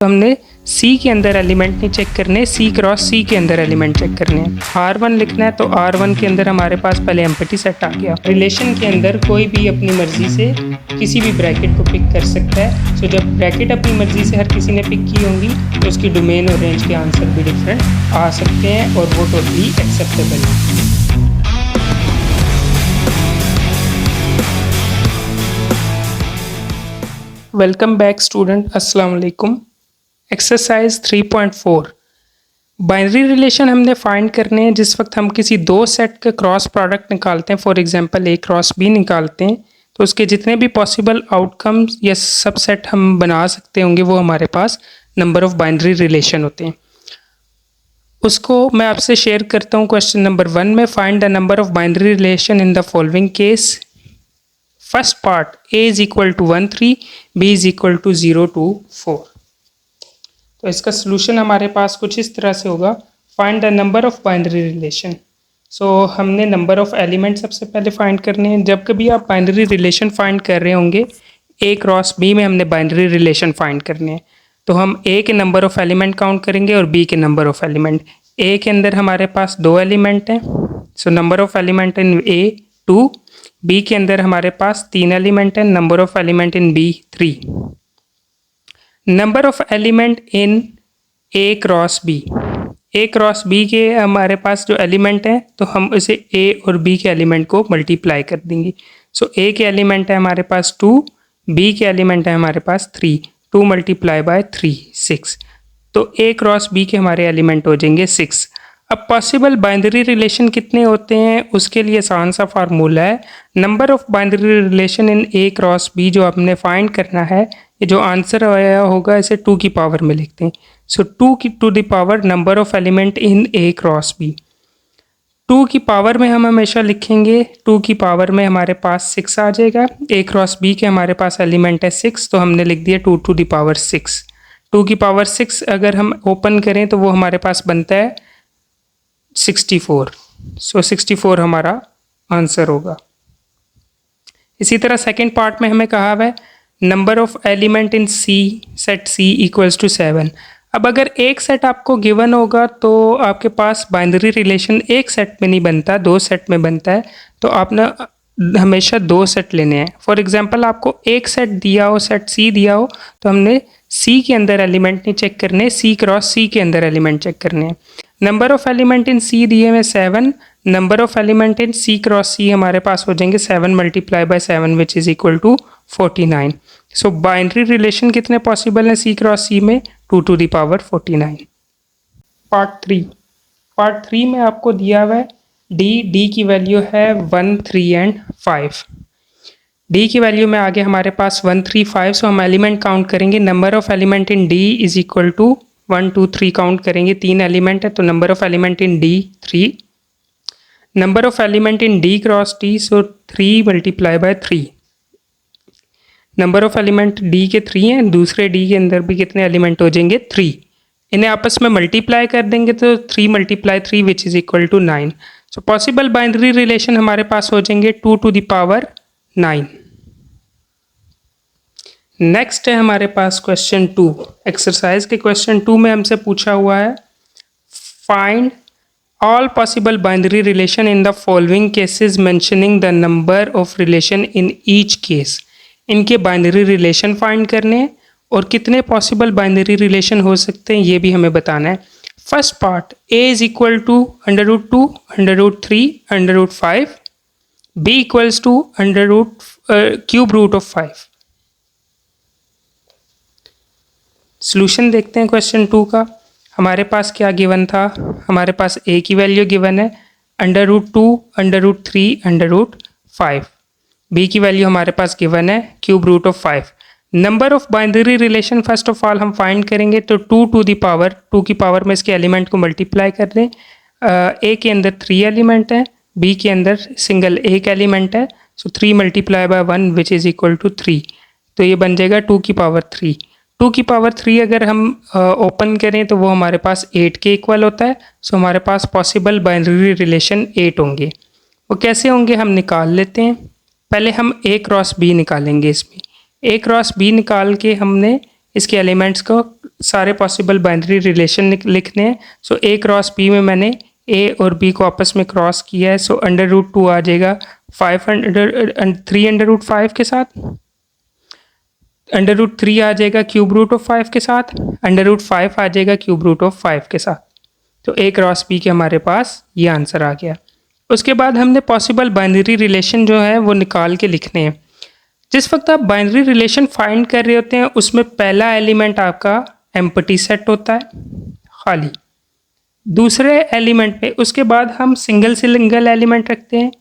तो हमने सी के अंदर एलिमेंट नहीं चेक करने, सी क्रॉस सी के अंदर एलिमेंट चेक करने हैं। R1 लिखना है तो R1 के अंदर हमारे पास पहले एम्प्टी सेट आ गया। रिलेशन के अंदर कोई भी अपनी मर्जी से किसी भी ब्रैकेट को पिक कर सकता है। सो जब ब्रैकेट अपनी मर्जी से हर किसी ने पिक की होंगी तो उसकी डोमेन और रेंज के आंसर भी डिफरेंट आ सकते हैं और वो टोटली एक्सेप्टेबल है। वेलकम बैक स्टूडेंट, अस्सलाम वालेकुम। एक्सरसाइज 3.4 बाइनरी रिलेशन हमने फाइंड करने हैं। जिस वक्त हम किसी दो सेट का क्रॉस प्रोडक्ट निकालते हैं, for example A cross B निकालते हैं, तो उसके जितने भी पॉसिबल आउटकम्स या सबसेट हम बना सकते होंगे वो हमारे पास नंबर ऑफ बाइनरी रिलेशन होते हैं। उसको मैं आपसे शेयर करता हूँ। क्वेश्चन नंबर 1 में find the number of binary relation in the following case. First part A is equal to 1 3, B is equal to 0 2 4। तो इसका सोल्यूशन हमारे पास कुछ इस तरह से होगा। Find the number of binary relation. So हमने नंबर ऑफ एलिमेंट सबसे पहले फाइंड करने हैं। जब कभी आप बाइनरी रिलेशन फाइंड कर रहे होंगे, A क्रॉस B में हमने बाइनरी रिलेशन फाइंड करने हैं, तो हम A के नंबर ऑफ एलिमेंट काउंट करेंगे और B के नंबर ऑफ एलिमेंट। A के अंदर हमारे पास 2 एलिमेंट हैं, so number of element in A 2। B के अंदर हमारे पास 3 एलिमेंट हैं, number of element in B 3। Number of element in A cross B। A cross B के हमारे पास जो एलिमेंट हैं तो हम इसे A और B के एलिमेंट को मल्टीप्लाई कर देंगे। सो A के एलिमेंट है हमारे पास 2, B के एलिमेंट है हमारे पास 3। 2 मल्टीप्लाई बाय 3 6। तो A क्रॉस B के हमारे एलिमेंट हो जाएंगे 6। अब पॉसिबल बाइनरी रिलेशन कितने होते हैं उसके लिए आसान सा फार्मूला है। Number of binary relation in A cross B जो आपने फाइंड करना है, ये जो आंसर आया होगा इसे 2 की पावर में लिखते हैं। सो 2 की to the power number of element in A cross B। 2 की पावर में हम हमेशा लिखेंगे, 2 की पावर में हमारे पास 6 आ जाएगा। A क्रॉस B के हमारे पास एलिमेंट है 6, तो हमने लिख दिया 2 टू द पावर 6। 2 की पावर 6 अगर हम ओपन करें तो वो हमारे पास बनता है 64। सो 64 हमारा आंसर होगा। इसी तरह सेकेंड पार्ट में हमें कहा हुआ है number of element in C set C equals to 7। अब अगर एक सेट आपको गिवन होगा तो आपके पास बाइनरी रिलेशन एक सेट में नहीं बनता, 2 सेट में बनता है। तो आपने हमेशा 2 सेट लेने हैं। फॉर एग्जांपल आपको एक सेट दिया हो, सेट C दिया हो, तो हमने C के अंदर एलिमेंट नहीं चेक करने, C क्रॉस C के अंदर एलिमेंट चेक करने हैं। Number of element in C दिए हुए 7, number of element in C cross C हमारे पास हो जाएंगे 7 multiply by 7 which is equal to 49। So binary relation कितने पॉसिबल हैं C क्रॉस C में? 2 टू द पावर 49। पार्ट 3 में आपको दिया हुआ है D की वैल्यू है 1 3 एंड 5। D की वैल्यू में आगे हमारे पास 1 3 5, सो हम एलिमेंट काउंट करेंगे। Number of element in D is equal to 1 2 3 count करेंगे, 3 एलिमेंट है तो number of element in D 3। Number of element in D cross D, so 3 multiply by 3। Number of element D के 3 हैं, दूसरे D के अंदर भी कितने एलिमेंट हो जाएंगे? 3। इन्हें आपस में मल्टीप्लाई कर देंगे तो 3 multiply 3 which is equal to 9। So possible binary relation हमारे पास हो जाएंगे 2 टू द पावर 9। नेक्स्ट है हमारे पास क्वेश्चन 2। एक्सरसाइज के क्वेश्चन 2 में हमसे पूछा हुआ है find all possible binary relation in the following cases mentioning the number of relation in each case. इनके बाइनरी रिलेशन फाइंड करने हैं और कितने पॉसिबल बाइनरी रिलेशन हो सकते हैं ये भी हमें बताना है। First part A is equal to √2 √3 √5, B equals to cube root of 5। Solution देखते हैं क्वेश्चन 2 का। हमारे पास क्या गिवन था? हमारे पास A की वैल्यू गिवन है √2 √3 √5। B की वैल्यू हमारे पास गिवन है cube root of 5। Number of binary relation first of all हम फाइंड करेंगे तो 2 टू द पावर 2 की पावर में इसके एलिमेंट को मल्टीप्लाई कर दें। A के अंदर 3 एलिमेंट है, B के अंदर सिंगल एक एलिमेंट है, so 3 multiply by 1 which is equal to 3। तो ये बन जाएगा 2 की पावर 3। 2 की पावर 3 अगर हम ओपन करें तो वो हमारे पास 8 के इक्वल होता है। सो हमारे पास पॉसिबल बाइनरी रिलेशन 8 होंगे। वो कैसे होंगे हम निकाल लेते हैं। पहले हम A क्रॉस B निकालेंगे। इसमें A क्रॉस B निकाल के हमने इसके एलिमेंट्स को सारे पॉसिबल बाइनरी रिलेशन लिखने हैं। सो ए क्रॉस बी में मैंने ए और बी को आपस में क्रॉस किया है। सो √2 आ जाएगा 3/5 के साथ, √3 आ जाएगा √5 के साथ, √5 आ जाएगा √5 के साथ। तो ए क्रॉस बी के हमारे पास ये आंसर आ गया। उसके बाद हमने पॉसिबल बाइनरी रिलेशन जो है वो निकाल के लिखने हैं। जिस वक्त आप बाइनरी रिलेशन फाइंड कर रहे होते हैं उसमें पहला एलिमेंट आपका एम्प्टी सेट होता है, खाली। दूसरे एलिमेंट में उसके बाद हम सिंगल एलिमेंट रखते हैं,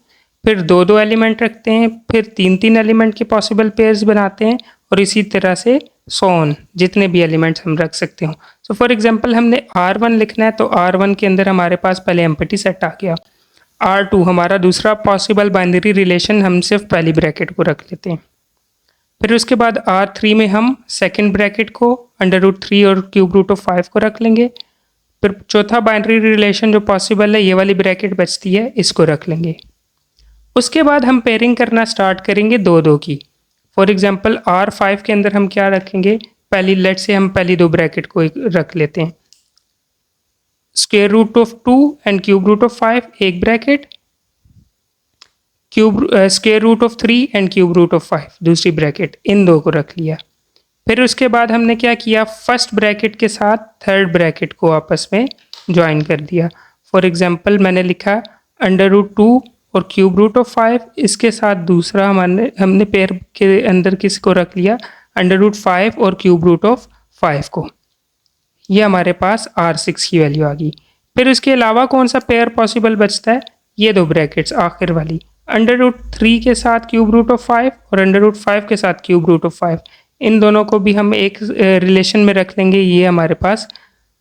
फिर दो एलिमेंट रखते हैं, फिर तीन एलिमेंट के पॉसिबल पेयर्स बनाते हैं, और इसी तरह से सोन जितने भी एलिमेंट्स हम रख सकते हो। सो फॉर एग्जांपल हमने R1 लिखना है, तो R1 के अंदर हमारे पास पहले एम्प्टी सेट आ गया। R2 हमारा दूसरा पॉसिबल बाइनरी रिलेशन, हम सिर्फ पहली ब्रैकेट को रख लेते हैं। फिर उसके बाद R3 में हम सेकंड ब्रैकेट को √3 और √5 को रख लेंगे। फिर चौथा बाइनरी रिलेशन जो पॉसिबल है, ये वाली ब्रैकेट बचती है, इसको रख लेंगे। उसके बाद हम पेयरिंग करना स्टार्ट करेंगे दो की। फॉर एग्जांपल R5 के अंदर हम क्या रखेंगे, लेट से हम पहली दो ब्रैकेट को रख लेते हैं। √2 एंड √5 एक ब्रैकेट, √3 एंड √5 दूसरी ब्रैकेट, इन दो को रख लिया। फिर उसके बाद हमने क्या किया, फर्स्ट ब्रैकेट के साथ थर्ड ब्रैकेट को आपस में ज्वाइन कर दिया। फॉर एग्जांपल मैंने लिखा √2 और √5, इसके साथ दूसरा हमने पेयर के अंदर किसको रख लिया, √5 और √5 को। ये हमारे पास R6 की वैल्यू आ गई। फिर इसके अलावा कौन सा पेयर पॉसिबल बचता है, ये दो ब्रैकेट्स आखिर वाली, √3 के साथ √5 और √5 के साथ √5, इन दोनों को भी हम एक रिलेशन में रख लेंगे। ये हमारे पास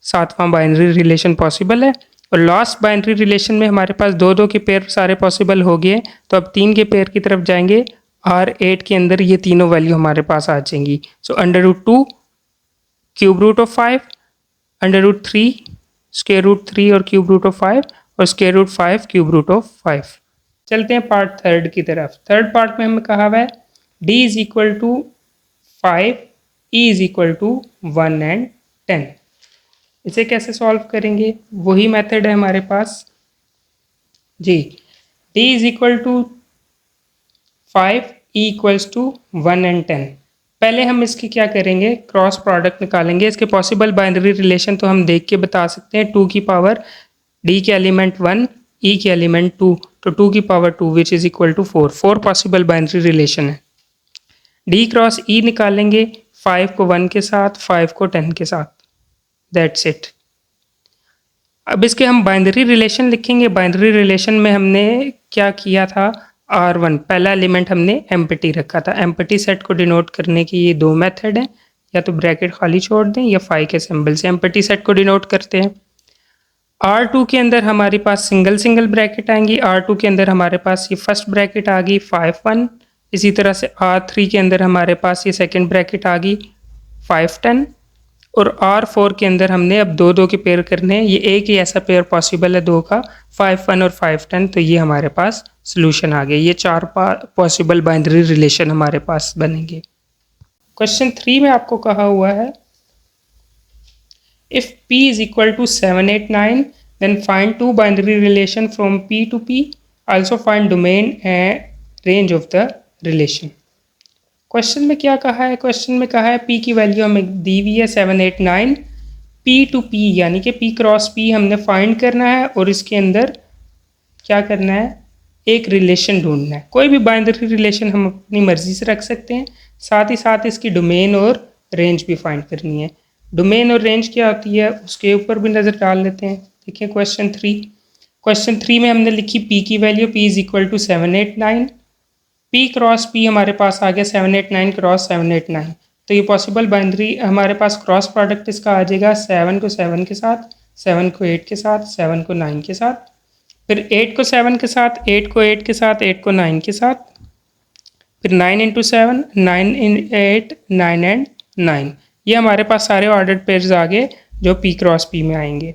सातवां बाइनरी रिलेशन पॉसिबल है। और लास्ट बाइनरी रिलेशन में हमारे पास दो के पेयर सारे पॉसिबल हो गए, तो अब 3 के पेयर की तरफ जाएंगे। R8 के अंदर ये तीनों वैल्यू हमारे पास आ जाएंगी। सो √2 √5, √3 √3 और √5 और √5 √5। चलते हैं पार्ट थर्ड की तरफ। थर्ड पार्ट में हमें कहा हुआ है D = 5, E = 1 and 10। इसे कैसे सॉल्व करेंगे, वही मेथड है हमारे पास जी। D = 5, E = 1 and 10। पहले हम इसकी क्या करेंगे, क्रॉस प्रोडक्ट निकालेंगे। इसके पॉसिबल बाइनरी रिलेशन तो हम देख के बता सकते हैं। 2 की पावर D के एलिमेंट 1, E के एलिमेंट 2, तो 2 की power 2 which is equal to 4। 4 possible binary relation है। D क्रॉस E निकालेंगे, 5 को 1 के साथ, 5 को 10 के साथ, दैट्स इट। अब इसके हम बाइनरी रिलेशन लिखेंगे। बाइनरी रिलेशन में हमने क्या किया था, R1 पहला एलिमेंट हमने एम्प्टी रखा था। एम्प्टी सेट को डिनोट करने की ये दो मेथड हैं, या तो ब्रैकेट खाली छोड़ दें या 5 के सिंबल से एम्प्टी सेट को डिनोट करते हैं। R2 के अंदर हमारे पास सिंगल ब्रैकेट आएंगी। R2 के अंदर हमारे पास ये फर्स्ट ब्रैकेट आ गई 5 1। इसी तरह से R3 के अंदर हमारे पास ये सेकंड ब्रैकेट आ गई 5 10। और R4 के अंदर हमने अब दो के पेयर करने हैं। ये एक ही ऐसा पेयर पॉसिबल है दो का, 5 1 और 5 10। तो ये हमारे पास सोल्यूशन आ गया। ये 4 पॉसिबल बाइनरी रिलेशन हमारे पास बनेंगे। क्वेश्चन 3 में आपको कहा हुआ है if P = 7 8 9 then find two binary relation from P to P, also find domain and range of the relation। Question में क्या कहा है, क्वेश्चन में कहा है P की वैल्यू हमें दी हुई है 7 8 9, P to P यानी कि P क्रॉस P हमने फाइंड करना है और इसके अंदर क्या करना है, एक रिलेशन ढूंढना है। कोई भी बाइनरी रिलेशन हम अपनी मर्जी से रख सकते हैं, साथ ही साथ इसकी डोमेन और रेंज भी फाइंड करनी है। डोमेन और रेंज क्या होती है उसके ऊपर भी नज़र डाल लेते हैं। देखिए क्वेश्चन 3, क्वेश्चन 3 में हमने लिखी P की value P = 7 8 9। P cross P हमारे पास आ गया 7 8 9 क्रॉस 7 8 9। तो ये पॉसिबल बाइनरी हमारे पास क्रॉस प्रोडक्ट इसका आ जाएगा 7 को 7 के साथ, 7 को 8 के साथ, 7 को 9 के साथ, फिर 8 को 7 के साथ, 8 को 8 के साथ, 8 को 9 के साथ, फिर 9 × 7, 9 × 8, 9 and 9। ये हमारे पास सारे ऑर्डर्ड पेयर्स आ गए जो P क्रॉस P में आएंगे।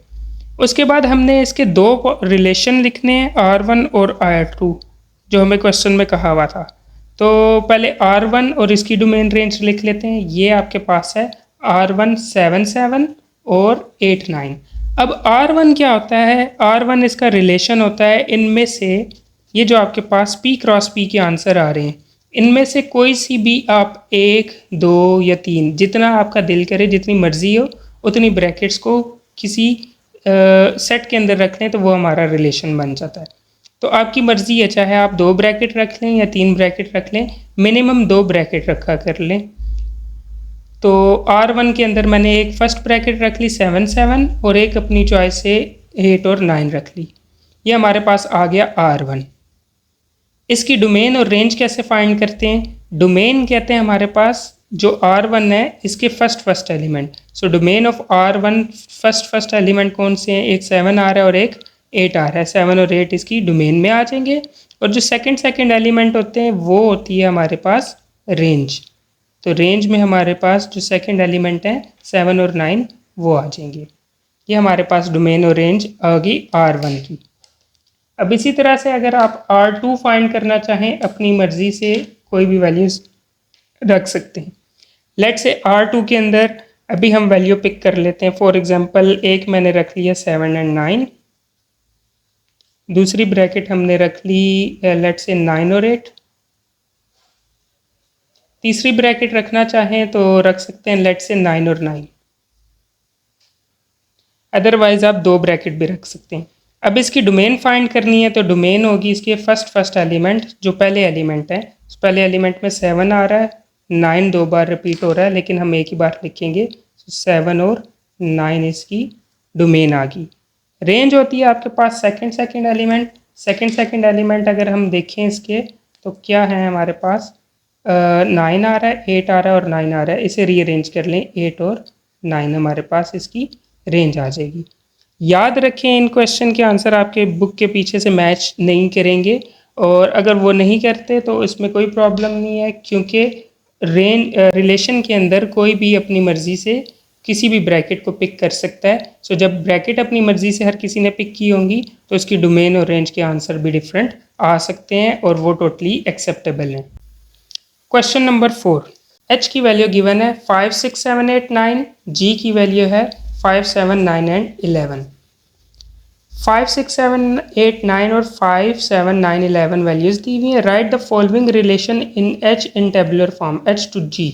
उसके बाद हमने इसके दो रिलेशन लिखने हैं, R1 और R2, जो हमें क्वेश्चन में कहा हुआ था। तो पहले R1 और इसकी डोमेन रेंज लिख लेते हैं। ये आपके पास है R1 7 7 और 8 9। अब R1 क्या होता है? R1 इसका रिलेशन होता है इनमें से, ये जो आपके पास P क्रॉस P के आंसर आ रहे हैं, इनमें से कोई सी भी आप 1 2 या 3, जितना आपका दिल करे, जितनी मर्जी हो उतनी ब्रैकेट्स को किसी सेट के अंदर रख लें तो वो हमारा रिलेशन बन जाता है। तो आपकी मर्ज़ी है, चाहे आप 2 ब्रैकेट रख लें या 3 ब्रैकेट रख लें, मिनिमम 2 ब्रैकेट रखा कर लें। तो R1 के अंदर मैंने एक फर्स्ट ब्रैकेट रख ली 7 7 और एक अपनी चॉइस से 8 और 9 रख ली। ये हमारे पास आ गया R1। इसकी डोमेन और रेंज कैसे फाइंड करते हैं? डोमेन कहते हैं हमारे पास जो R1 है इसके first element. So domain of R1 first element कौन से हैं? एक 7 आ रहा है और एक 8 आ रहा है। 7 और 8 इसकी डोमेन में आ जाएंगे। और जो सेकंड एलिमेंट होते हैं वो होती है हमारे पास रेंज। तो रेंज में हमारे पास जो सेकंड एलिमेंट है 7 और 9 वो आ जाएंगे। ये हमारे पास डोमेन और रेंज आ गई R1 की। अब इसी तरह से अगर आप R2 फाइंड करना चाहें, अपनी मर्ज़ी से कोई भी वैल्यूज़ रख सकते हैं। लेट से R2 के अंदर अभी हम वैल्यू पिक कर लेते हैं। फॉर एग्जांपल एक मैंने रख लिया 7 और 9, दूसरी ब्रैकेट हमने रख ली लेट से 9 और 8, तीसरी ब्रैकेट रखना चाहें तो रख सकते हैं लेट से 9 और 9। अदरवाइज आप 2 ब्रैकेट भी रख सकते हैं। अब इसकी डोमेन फाइंड करनी है तो डोमेन होगी इसके फर्स्ट एलिमेंट, जो पहले एलिमेंट है। उस पहले एलिमेंट में 7 आ रहा है, 9 2 बार रिपीट हो रहा है, लेकिन हम एक ही बार लिखेंगे। 7 और 9 इसकी डोमेन आ गई। रेंज होती है आपके पास सेकंड एलिमेंट। सेकंड एलिमेंट अगर हम देखें इसके तो क्या है हमारे पास, 9 आ रहा है, 8 आ रहा है और 9 आ रहा है। इसे रीअरेंज कर लें, 8 और 9 हमारे पास इसकी रेंज आ जाएगी। याद रखें इन क्वेश्चन के आंसर आपके बुक के पीछे से मैच नहीं करेंगे, और अगर वो नहीं करते तो इसमें कोई प्रॉब्लम नहीं है, क्योंकि रिलेशन के अंदर कोई भी अपनी मर्ज़ी से किसी भी ब्रैकेट को पिक कर सकता है। सो जब ब्रैकेट अपनी मर्ज़ी से हर किसी ने पिक की होंगी तो उसकी डोमेन और रेंज के आंसर भी डिफरेंट आ सकते हैं और वो टोटली एक्सेप्टेबल हैं। क्वेश्चन नंबर 4, H की वैल्यू गिवन है 5 6 7 8 9, G की वैल्यू है 5 7 9 एंड 11। 5 6 7 8 9 और 5 7 9 11 वैल्यूज दी हुई है। Write the following relation in H in tabular form, H to G।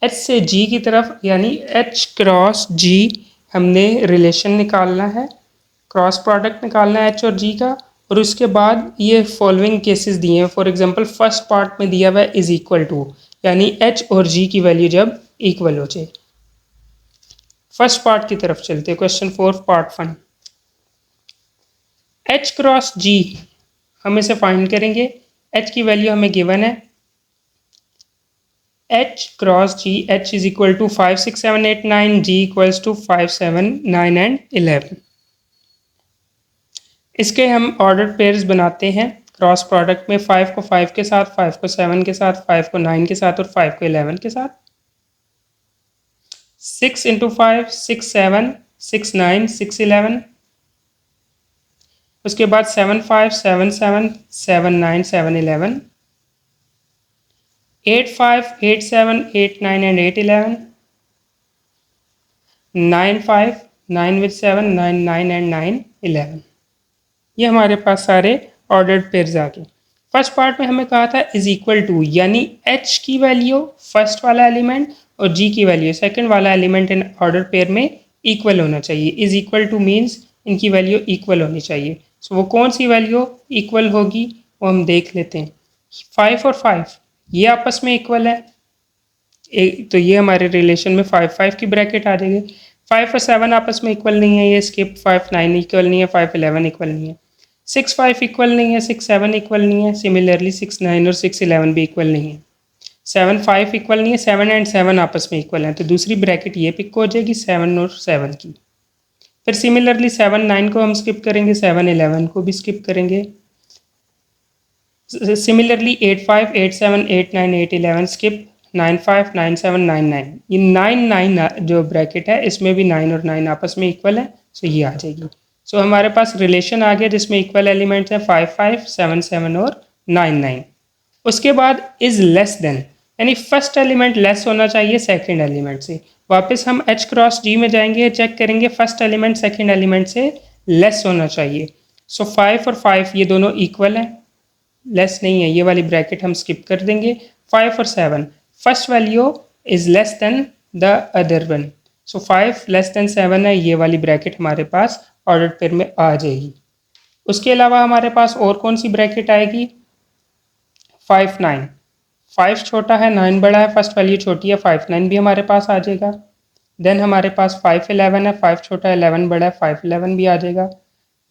H से G की तरफ यानी H क्रॉस G हमने रिलेशन निकालना है, क्रॉस प्रोडक्ट निकालना है H और G का। और उसके बाद ये फॉलोइंग केसेस दिए हैं। फॉर एग्जांपल फर्स्ट पार्ट में दिया हुआ है इज इक्वल टू, यानी H और G की वैल्यू जब इक्वल हो जाए। फर्स्ट पार्ट की तरफ चलते हैं। Question 4 part 1, H cross G हम इसे फाइंड करेंगे। H की वैल्यू हमें गिवन है, H cross G, H is equal to 5 6 7 8 9, G equals to 5 7 9 and 11। इसके हम ऑर्डर पेयर्स बनाते हैं क्रॉस प्रोडक्ट में। 5 को 5 के साथ, 5 को 7 के साथ, 5 को 9 के साथ और 5 को 11 के साथ। 6 इंटू 5 6 7 6 9 6 11। उसके बाद 7 5 7 7 7 9 7 11। 8 5 8 7 8 9 एंड 8 11। 9 5 9 with 7 9 9 and 9 11। ये हमारे पास सारे ऑर्डर्ड पेयर्स आ गए। फर्स्ट पार्ट में हमें कहा था इज इक्वल टू, यानी H की वैल्यू फर्स्ट वाला एलिमेंट और G की वैल्यू सेकंड वाला एलिमेंट इन ऑर्डर पेयर में इक्वल होना चाहिए। इज इक्वल टू मीन्स इनकी वैल्यू इक्वल होनी चाहिए। सो वो कौन सी वैल्यू इक्वल होगी वो हम देख लेते हैं। 5 और 5 ये आपस में इक्वल है, तो ये हमारे रिलेशन में 5 5 की ब्रैकेट आ जाएगी। 5 और 7 आपस में इक्वल नहीं है, ये स्किप। 5 9 इक्वल नहीं है, 5 11 इक्वल नहीं है। 6 5 इक्वल नहीं है, 6 7 इक्वल नहीं है। सिमिलरली 6 9 और 6 11 भी इक्वल नहीं है। 7 5 इक्वल नहीं है, 7 एंड 7 आपस में इक्वल है, तो दूसरी ब्रैकेट ये पिक हो जाएगी 7 और 7 की। फिर सिमिलरली 7 9 को हम स्किप करेंगे, 7 11 को भी स्किप करेंगे। Similarly 8 5 8 7 8 9 8 11 skip. 9 5 9 7 9 9, ये 9 9 जो ब्रैकेट है इसमें भी 9 और 9 आपस में इक्वल है, सो ये आ जाएगी। सो हमारे पास रिलेशन आ गया जिसमें इक्वल एलिमेंट्स हैं 5 5 7 7 और 9 9। उसके बाद इज लेस देन, यानी फर्स्ट एलिमेंट लेस होना चाहिए सेकंड एलिमेंट से। वापस हम H क्रॉस G में जाएंगे, चेक करेंगे फर्स्ट एलिमेंट सेकंड एलिमेंट से लेस होना चाहिए। सो 5 और 5 ये दोनों इक्वल हैं, लेस नहीं है, ये वाली ब्रैकेट हम स्किप कर देंगे। 5 और 7 first value is less than the other one, so 5 less than 7 है, ये वाली ब्रैकेट हमारे पास ऑर्डर्ड पेयर में आ जाएगी। उसके अलावा हमारे पास और कौन सी ब्रैकेट आएगी? 5 9, 5 छोटा है 9 बड़ा है, फर्स्ट वैल्यू छोटी है, 5 9 भी हमारे पास आ जाएगा। देन हमारे पास 5 11 है, 5 छोटा है 11 बड़ा है, 5 11 भी आ जाएगा।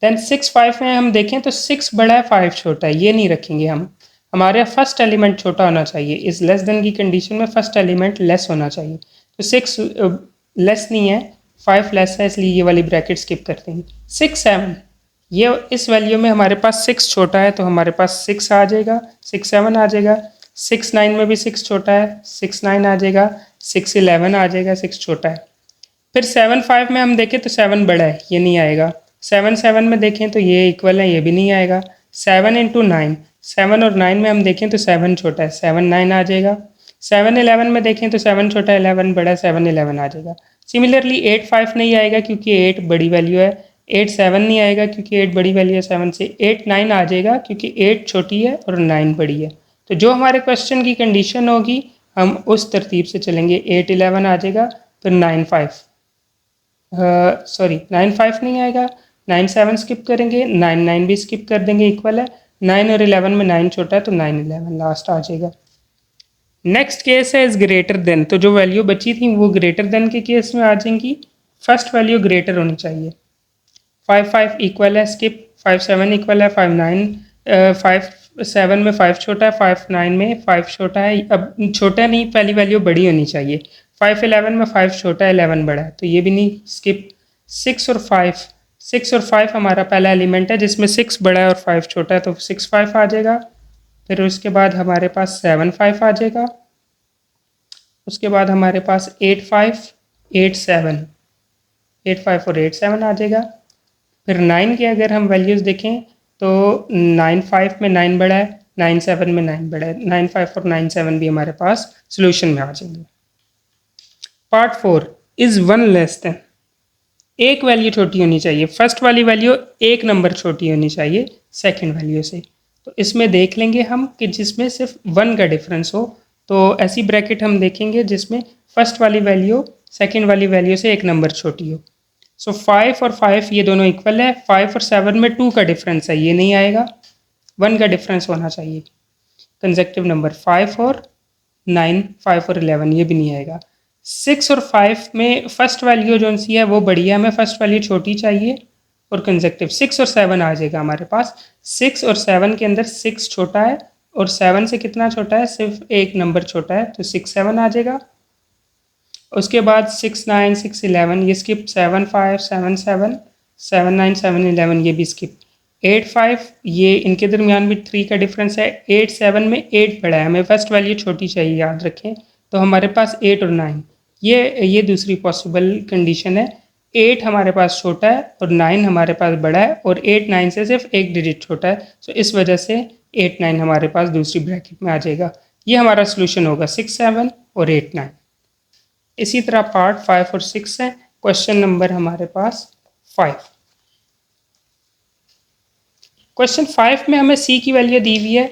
देन 6 5 में हम देखें तो 6 बड़ा है 5 छोटा है, ये नहीं रखेंगे हम, हमारे फर्स्ट एलिमेंट छोटा होना चाहिए। इस लेस देन की कंडीशन में फर्स्ट एलिमेंट लेस होना चाहिए, तो 6 लेस नहीं है, 5 लेस है, इसलिए ये वाली ब्रैकेट स्किप कर देंगे। 6 7 ये इस वैल्यू में हमारे पास 6 छोटा है, तो हमारे पास 6 आ जाएगा, 6 7 आ जाएगा। 6 9 में भी 6 छोटा है, 6 9 आ जाएगा। 6 11 आ जाएगा, 6 छोटा है। फिर 7 5 में हम देखें तो 7 बड़ा है, ये नहीं आएगा। 7 7 में देखें तो ये इक्वल है, ये भी नहीं आएगा। 7 इंटू 9, 7 और 9 में हम देखें तो 7 छोटा है, 7 9 आ जाएगा। 7 11 में देखें तो 7 छोटा है 11 बड़ा है, 7 11 आ जाएगा। सिमिलरली 8 5 नहीं आएगा क्योंकि 8 बड़ी वैल्यू है। 8 7 नहीं आएगा क्योंकि 8 बड़ी वैल्यू है 7 से। 8 9 आ जाएगा क्योंकि 8 छोटी है और 9 बड़ी है। तो जो हमारे क्वेश्चन की कंडीशन होगी हम उस तरतीब से चलेंगे। 8 11 आ जाएगा, फिर 9 5 सॉरी 9 5 नहीं आएगा, 9 7 स्किप करेंगे, 9 9 भी स्किप कर देंगे, इक्वल है। 9 और 11 में 9 छोटा है, तो 9 11 लास्ट आ जाएगा। नेक्स्ट केस है इज ग्रेटर देन, तो जो वैल्यू बची थी वो ग्रेटर देन के केस में आ जाएंगी। फर्स्ट वैल्यू ग्रेटर होनी चाहिए। 5 5 इक्वल है, स्किप। 5 7 इक्वल है, 5 9 5 7 में 5 छोटा है, 5 9 में 5 छोटा है। अब छोटा नहीं, पहली वैल्यू बड़ी होनी चाहिए। 5 11 में 5 छोटा है, 11 बड़ा है, तो ये भी नहीं, स्किप। 6 और 5, 6 और 5 हमारा पहला एलिमेंट है जिसमें 6 बड़ा है और 5 छोटा है, तो 6 5 आ जाएगा। फिर उसके बाद हमारे पास 7 5 आ जाएगा। उसके बाद हमारे पास 8 5 8 7, 8 5 और 8 7 आ जाएगा। फिर 9 के अगर हम वैल्यूज़ देखें तो 9 5 में 9 बड़ा है, 9 7 में 9 बड़ा है, 9 5 और 9 7 भी हमारे पास सोल्यूशन में आ जाएंगे। पार्ट 4 इज 1 लेस देन, एक वैल्यू छोटी होनी चाहिए। फर्स्ट वाली वैल्यू एक नंबर छोटी होनी चाहिए सेकंड वैल्यू से। तो इसमें देख लेंगे हम कि जिसमें सिर्फ 1 का डिफरेंस हो, तो ऐसी ब्रैकेट हम देखेंगे जिसमें फर्स्ट वाली वैल्यू सेकंड वाली वैल्यू से एक नंबर छोटी हो। सो 5 और 5 ये दोनों इक्वल है। 5 और 7 में 2 का डिफरेंस है, ये नहीं आएगा, 1 का डिफरेंस होना चाहिए। कंसेक्टिव नंबर 5 और 9, 5 और 11 ये भी नहीं आएगा। 6 और 5 में फर्स्ट वैल्यू जो सी है वो बड़ी है, हमें फर्स्ट वैल्यू छोटी चाहिए और कंसेक्टिव। 6 और 7 आ जाएगा हमारे पास। 6 और 7 के अंदर 6 छोटा है और 7 से कितना छोटा है, सिर्फ एक नंबर छोटा है, तो 6 7 आ जाएगा। उसके बाद 6 9 6 11 ये स्किप। 7 5 7 7 7 9 7 11 ये भी स्किप। 8 5 ये इनके दरमियान भी 3 का डिफरेंस है। 8 7 में 8 बड़ा है, हमें फर्स्ट वैल्यू छोटी चाहिए, याद रखें। तो हमारे पास 8 और 9 ये दूसरी पॉसिबल कंडीशन है। 8 हमारे पास छोटा है और 9 हमारे पास बड़ा है, और 8 9 से सिर्फ एक डिजिट छोटा है, तो इस वजह से 8 9 हमारे पास दूसरी ब्रैकेट में आ जाएगा। ये हमारा सोल्यूशन होगा 6 7 और 8 9। इसी तरह पार्ट 5 और 6 है। क्वेश्चन नंबर हमारे पास 5। क्वेश्चन 5 में हमें सी की वैल्यू दी हुई है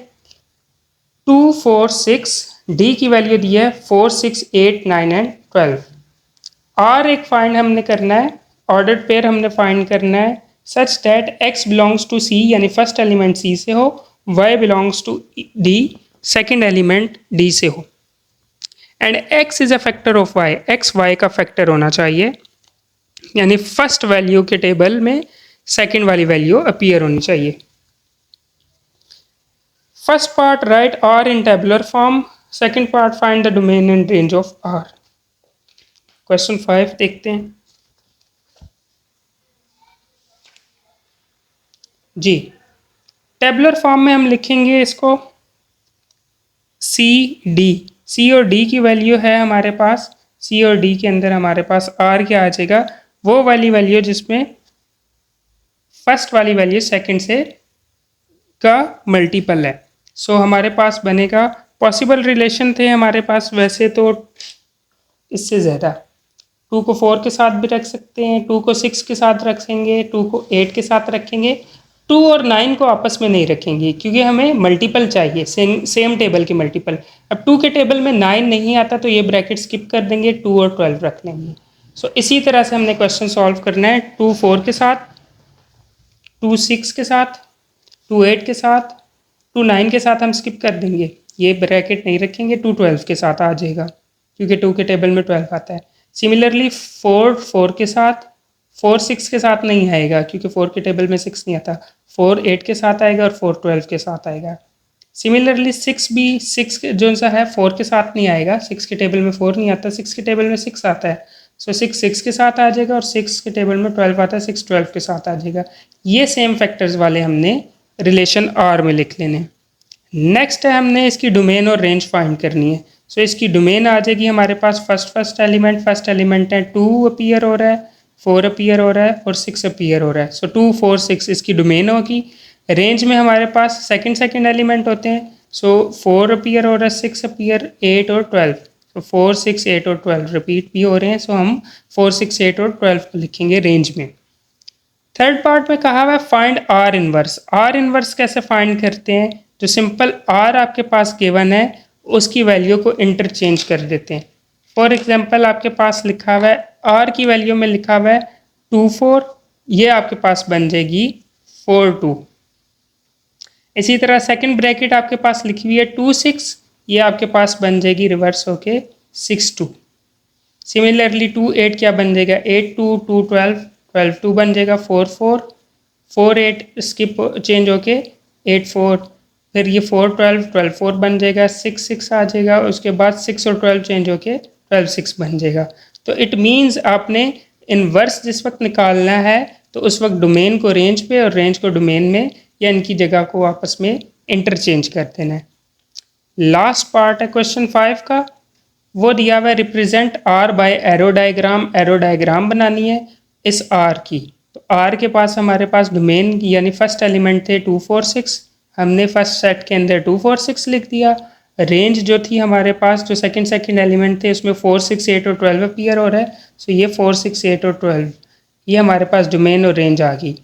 2 4 6, डी की वैल्यू दी है 4 6 8 9 एंड 12। आर एक फाइंड हमने करना है, ऑर्डर्ड पेयर हमने फाइंड करना है such that x belongs to c, यानी फर्स्ट एलिमेंट सी से हो, y belongs to d, second element d से हो, and x is a factor of y, x y का फैक्टर होना चाहिए, यानी फर्स्ट वैल्यू के टेबल में सेकंड वाली वैल्यू अपीयर होनी चाहिए। First part write r in tabular form, second part find the domain and range of r। Question 5 देखते हैं जी। टेबुलर फॉर्म में हम लिखेंगे इसको सी और डी की वैल्यू है हमारे पास। सी और डी के अंदर हमारे पास आर क्या आ जाएगा, वो वाली वैल्यू जिसमें फर्स्ट वाली वैल्यू सेकंड से का मल्टीपल है। सो हमारे पास बनेगा पॉसिबल रिलेशन थे हमारे पास वैसे तो इससे ज़्यादा। 2 को 4 के साथ भी रख सकते हैं, 2 को 6 के साथ रखेंगे, 2 को 8 के साथ रखेंगे, 2 और 9 को आपस में नहीं रखेंगे क्योंकि हमें मल्टीपल चाहिए, सेम टेबल की मल्टीपल। अब 2 के टेबल में 9 नहीं आता तो ये ब्रैकेट स्किप कर देंगे, 2 और 12 रख लेंगे। सो इसी तरह से हमने क्वेश्चन सॉल्व करना है। 2 4 के साथ, 2 6 के साथ, 2 8 के साथ, 2 9 के साथ हम स्किप कर देंगे, ये ब्रैकेट नहीं रखेंगे, 2 12 के साथ आ जाएगा क्योंकि 2 के टेबल में 12 आता है। सिमिलरली 4 4 के साथ, 4 6 के साथ नहीं आएगा क्योंकि 4 के टेबल में 6 नहीं आता, 4 8 के साथ आएगा और 4 12 के साथ आएगा। सिमिलरली 6 भी 6 जो सा है 4 के साथ नहीं आएगा, 6 के टेबल में 4 नहीं आता, 6 के टेबल में 6 आता है, सो 6 6 के साथ आ जाएगा और 6 के टेबल में 12 आता है, 6 12 के साथ आ जाएगा। ये सेम फैक्टर्स वाले हमने रिलेशन आर में लिख लेने। नेक्स्ट है हमने इसकी डोमेन और रेंज फाइंड करनी है। सो इसकी डोमेन आ जाएगी हमारे पास फर्स्ट एलिमेंट है 2 अपीयर हो रहा है, 4 अपीयर हो रहा है और 6 अपीयर हो रहा है। सो 2 4 6 इसकी डोमेन होगी। रेंज में हमारे पास सेकंड एलिमेंट होते हैं, सो 4 अपीयर हो रहा है, 6 अपीयर, 8 और 12। तो 4 6 8 और 12 रिपीट भी हो रहे हैं, सो हम 4 6 8 और 12 लिखेंगे रेंज में। थर्ड पार्ट में कहा हुआ है find are inverse. Are inverse कैसे फाइंड करते हैं? जो सिंपल आर आपके पास गिवन है उसकी वैल्यू को इंटरचेंज कर देते हैं। फॉर एग्जांपल आपके पास लिखा हुआ है आर की वैल्यू में लिखा हुआ है 2 4, ये आपके पास बन जाएगी 4 2। इसी तरह सेकंड ब्रैकेट आपके पास लिखी हुई है 2 6, ये आपके पास बन जाएगी रिवर्स होके 6 2। सिमिलरली 2 8 क्या बन जाएगा 8 2 2 12, 12 2 बन जाएगा 4 4, 4 8 स्किप चेंज होके 8 4, फिर ये 4 12 12 4 बन जाएगा, 6 6 आ जाएगा, उसके बाद 6 और 12 चेंज होके 12 6 बन जाएगा। तो इट मीन्स आपने इनवर्स जिस वक्त निकालना है तो उस वक्त डोमेन को रेंज पे और रेंज को डोमेन में या इनकी जगह को आपस में इंटरचेंज कर देना है। लास्ट पार्ट है क्वेश्चन 5 का, वो दिया हुआ है represent R by arrow diagram बनानी है इस आर की। तो आर के पास हमारे पास डोमेन यानी फर्स्ट एलिमेंट थे 2 4 6, हमने फर्स्ट सेट के अंदर 2 4 6 लिख दिया। रेंज जो थी हमारे पास जो सेकंड एलिमेंट थे उसमें 4 6 8 और 12 अपीयर हो रहा है, सो ये 4 6 8 और 12 ये हमारे पास डोमेन और रेंज आ गई।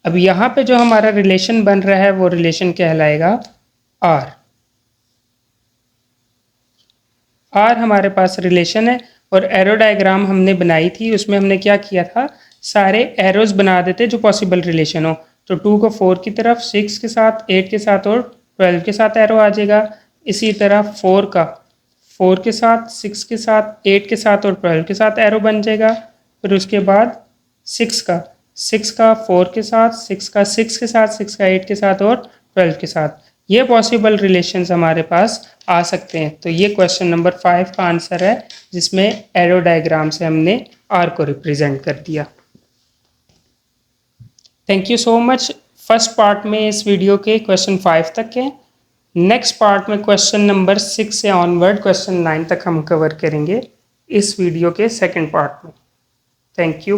अब यहाँ पे जो हमारा रिलेशन बन रहा है वो रिलेशन कहलाएगा आर। आर हमारे पास रिलेशन है और एरो डायग्राम हमने बनाई थी, उसमें हमने क्या किया था सारे एरोज बना देते जो पॉसिबल रिलेशन हो। तो 2 को 4 की तरफ, 6 के साथ, 8 के साथ और 12 के साथ एरो आ जाएगा। इसी तरह 4 का 4 के साथ, 6 के साथ, 8 के साथ और 12 के साथ एरो बन जाएगा। फिर उसके बाद 6 का 4 के साथ, 6 का 6 के साथ, 6 का 8 के साथ और 12 के साथ, ये पॉसिबल रिलेशंस हमारे पास आ सकते हैं। तो ये क्वेश्चन नंबर 5 का आंसर है जिसमें एरो डायग्राम से हमने आर को रिप्रेजेंट कर दिया। Thank you so much. First part में इस वीडियो के क्वेश्चन 5 तक के, नेक्स्ट पार्ट में क्वेश्चन नंबर 6 से ऑनवर्ड क्वेश्चन 9 तक हम कवर करेंगे इस वीडियो के सेकंड पार्ट में। Thank you.